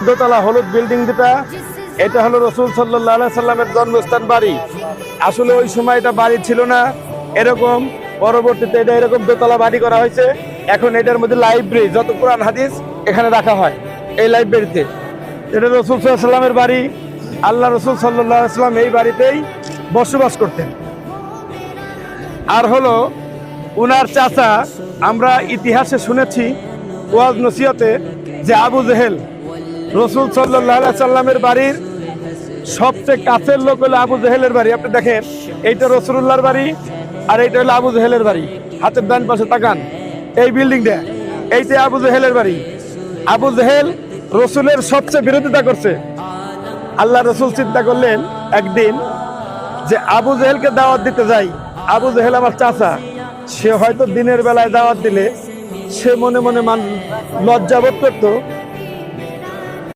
দোতলা হলুদ বিল্ডিং যেটা, এটা হলো রাসূল সাল্লাল্লাহু আলাইহি সাল্লামের জন্মস্থান বাড়ি। আসলে ওই সময় এটা বাড়ি ছিল না এরকম, পরবর্তীতে এটা এরকম দোতলা বাড়ি করা হয়েছে। এখন এটার মধ্যে লাইব্রেরি, যত কোরআন হাদিস এখানে রাখা হয় এই লাইব্রেরিতে। এটা রাসূল সাল্লাল্লাহু আলাইহি সাল্লামের বাড়ি। আল্লাহ রাসূল সাল্লাল্লাহু আলাইহি সাল্লাম এই বাড়িতেই বসবাস করতেন। আর হলো উনার চাচা, আমরা ইতিহাসে শুনেছি ওয়াজ নসিহতে যে আবু জেহেল রাসূল সাল্লাল্লাহু আলাইহি সাল্লামের বাড়ির সবচেয়ে কাছের লোক হলো আবু জেহেলের বাড়ি। আপনি দেখেন, এইটা রাসূলুল্লাহর বাড়ি আর এইটা হলো আবু জেহেলের বাড়ি। হাতের ডান পাশে তাকান, এই বিল্ডিংটা, এইটা আবু জেহেলের বাড়ি। আবু জেহেল রাসূলের সবচেয়ে বিরোধিতা করছে। আল্লাহ রাসূল চিন্তা করলেন একদিন যে আবু জেহেলকে দাওয়াত দিতে যাই। আবু জেহেল আমার চাচা, সে হয়তো দিনের বেলায় দাওয়াত দিলে সে মনে মনে লজ্জাবোধ করতো,